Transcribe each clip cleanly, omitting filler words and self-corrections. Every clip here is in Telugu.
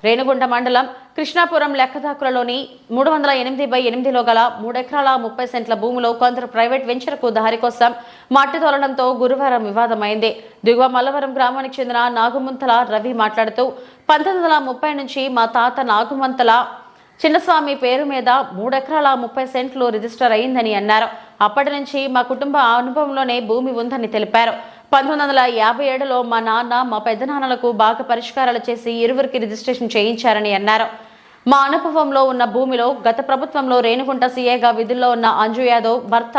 రేణిగుంట మండలం కృష్ణాపురం లెక్కదాకులలోని 308/8లో గల 3 ఎకరాల 30 సెంట్ల భూమిలో కొందరు ప్రైవేట్ వెంచర్కు దారి కోసం మట్టి తోలడంతో గురువారం వివాదమైంది. దిగువ మల్లవరం గ్రామానికి చెందిన నాగుమంతల రవి మాట్లాడుతూ 1930 నుంచి మా తాత నాగుమంతల చిన్నస్వామి పేరు మీద 3 ఎకరాల 30 సెంట్లు రిజిస్టర్ అయిందని అన్నారు. అప్పటి నుంచి మా కుటుంబ అనుభవంలోనే భూమి ఉందని తెలిపారు. 1957లో మా నాన్న మా పెద్దనాన్నలకు బాగా పరిష్కారాలు చేసి ఇరువురికి రిజిస్ట్రేషన్ చేయించారని అన్నారు. మా అనుభవంలో ఉన్న భూమిలో గత ప్రభుత్వంలో రేణిగుంట సీఏగా విధుల్లో ఉన్న అంజు యాదవ్ భర్త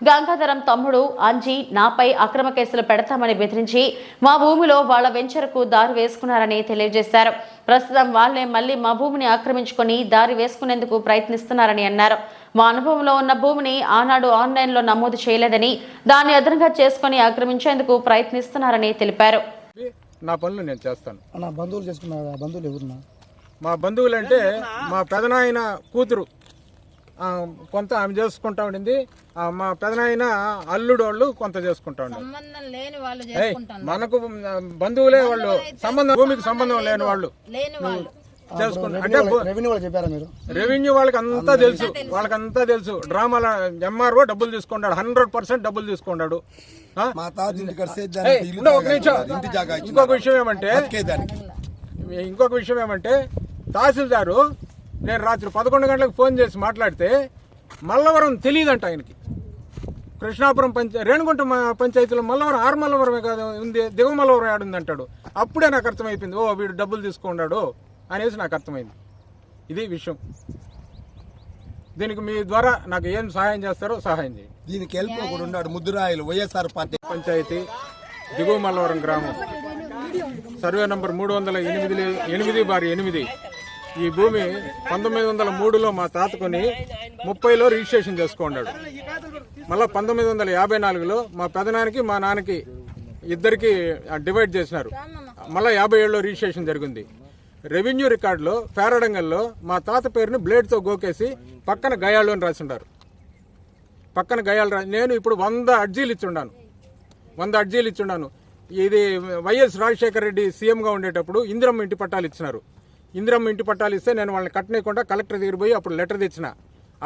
గంగాధరం తమ్ముడు అంజీ నాపై అక్రమ కేసులు పెడతామని బెదిరించి మా భూమిలో వాళ్ల వెంచర్కు దారి వేసుకున్నారని తెలియజేశారు. ప్రస్తుతం వాళ్లే మళ్లీ మా భూమిని ఆక్రమించుకొని దారి వేసుకునేందుకు ప్రయత్నిస్తున్నారని అన్నారు. మా అనుభవంలో ఉన్న భూమిని ఆనాడు ఆన్లైన్లో నమోదు చేయలేదని దాన్ని అదనంగా చేసుకుని ఆక్రమించేందుకు ప్రయత్నిస్తున్నారని తెలిపారు. నా పనులు నేను చేస్తాను. నా బంధువులు చేసుకున్నారు. బంధువులు ఎవరున్నా? మా బంధువులు అంటే మా పెదనాయన కూతురు కొంత ఆమె చేసుకుంటా ఉండింది. మా పెదనాయన అల్లుడు వాళ్ళు కొంత చేసుకుంటా ఉండింది. మనకు బంధువులే వాళ్ళు, సంబంధం భూమికి సంబంధం లేని వాళ్ళు చేసుకుంటారు. అంటే రెవెన్యూ వాళ్ళకి అంతా తెలుసు, వాళ్ళకంతా తెలుసు. డ్రామాల ఎంఆర్ఓ డబ్బులు తీసుకున్నాడు, 100% డబ్బులు తీసుకున్నాడు. ఇంకొక విషయం ఏమంటే తహసీల్దారు నేను రాత్రి 11 గంటలకు ఫోన్ చేసి మాట్లాడితే మల్లవరం తెలియదంట ఆయనకి. కృష్ణాపురం రేణిగుంట పంచాయతీలో మల్లవరం మల్లవరమే కాదు ఉంది, దిగువ మల్లవరం ఆడుంది అంటాడు. అప్పుడే నాకు అర్థమైపోయింది, ఓ వీడు డబ్బులు తీసుకున్నాడు అనేసి నాకు అర్థమైంది. ఇది విషయం. దీనికి మీ ద్వారా నాకు ఏం సహాయం చేస్తారో సహాయం చేయండి. దీనికి హెల్ప్ కూడా ఉన్నాడు ముద్దురాయలు వైఎస్ఆర్ పార్టీ పంచాయతీ దిగువ మల్లవరం గ్రామం సర్వే నంబర్ 308/8. ఈ భూమి 1903లో మా తాత కొని 30లో రిజిస్ట్రేషన్ చేసుకున్నాడు. మళ్ళీ 1954లో మా పెదనానికి మా నాన్నకి ఇద్దరికి డివైడ్ చేసినారు. మళ్ళీ 57లో రిజిస్ట్రేషన్ జరిగింది. రెవెన్యూ రికార్డులో పేరడంగల్లో మా తాత పేరుని బ్లేడ్తో గోకేసి పక్కన గయాళ్ళు అని రాసిండారు. పక్కన గయాళ్ళు నేను ఇప్పుడు 100 అర్జీలు ఇచ్చున్నాను. ఇది వైఎస్ రాజశేఖర రెడ్డి సీఎంగా ఉండేటప్పుడు ఇందిరమ్మ ఇంటి పట్టాలు ఇచ్చినారు. ఇందిరమ్మ ఇంటి పట్టాలు ఇస్తే నేను వాళ్ళని కట్టనీయకుండా కలెక్టర్ దగ్గర పోయి అప్పుడు లెటర్ తెచ్చిన.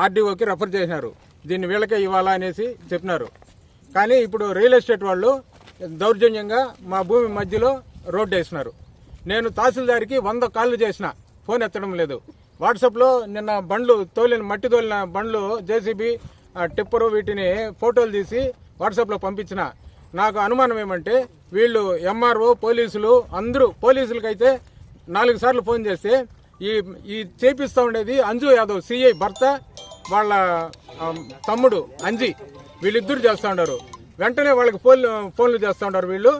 ఆర్డీఓకి రెఫర్ చేసినారు. దీన్ని వీళ్ళకే ఇవ్వాలా అనేసి చెప్పినారు. కానీ ఇప్పుడు రియల్ ఎస్టేట్ వాళ్ళు దౌర్జన్యంగా మా భూమి మధ్యలో రోడ్డు వేసినారు. నేను తహసీల్దార్కి 100 కాళ్ళు చేసిన, ఫోన్ ఎత్తడం లేదు. వాట్సాప్లో నిన్న మట్టి తోలిన బండ్లు జేసీబీ టిప్పరు వీటిని ఫోటోలు తీసి వాట్సాప్లో పంపించిన. నాకు అనుమానం ఏమంటే వీళ్ళు ఎంఆర్ఓ పోలీసులు అందరూ, పోలీసులకైతే 4 సార్లు ఫోన్ చేస్తే ఈ చేపిస్తూ ఉండేది అంజు యాదవ్ సిఐ భర్త, వాళ్ళ తమ్ముడు అంజీ, వీళ్ళిద్దరు చేస్తూ ఉన్నారు. వెంటనే వాళ్ళకి ఫోన్లు చేస్తూ ఉంటారు. వీళ్ళు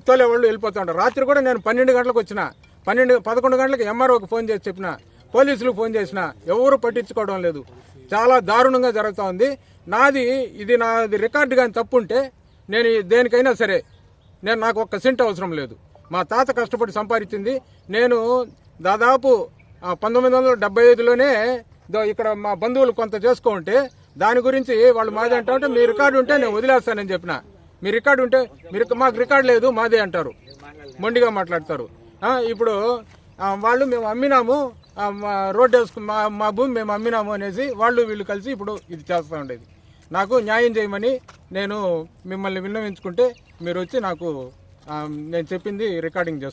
తోలే వాళ్ళు వెళ్ళిపోతూ ఉంటారు. రాత్రి కూడా నేను 12 గంటలకు వచ్చిన, 11 గంటలకు ఎంఆర్ఓకి ఫోన్ చేసి చెప్పిన, పోలీసులకు ఫోన్ చేసిన, ఎవరు పట్టించుకోవడం లేదు. చాలా దారుణంగా జరుగుతూ ఉంది. నాది రికార్డు కానీ తప్పు ఉంటే నేను దేనికైనా సరే నాకు 1 సెంట్ అవసరం లేదు. మా తాత కష్టపడి సంపాదించింది. నేను దాదాపు 1975లోనే ఇక్కడ మా బంధువులు కొంత చేసుకుంటే దాని గురించి వాళ్ళు మాది అంటా మీ రికార్డు ఉంటే నేను వదిలేస్తానని చెప్పిన. మీ రికార్డు ఉంటే మాకు రికార్డు లేదు మాదే అంటారు, మొండిగా మాట్లాడతారు. ఇప్పుడు వాళ్ళు మేము అమ్మినాము, రోడ్డు మా భూమి మేము అమ్మినాము అనేసి వీళ్ళు కలిసి ఇప్పుడు ఇది చేస్తూ ఉండేది. నాకు న్యాయం చేయమని నేను మిమ్మల్ని విన్నవించుకుంటే మీరు వచ్చి నాకు నేను చెప్పింది రికార్డింగ్ చేసుకోండి.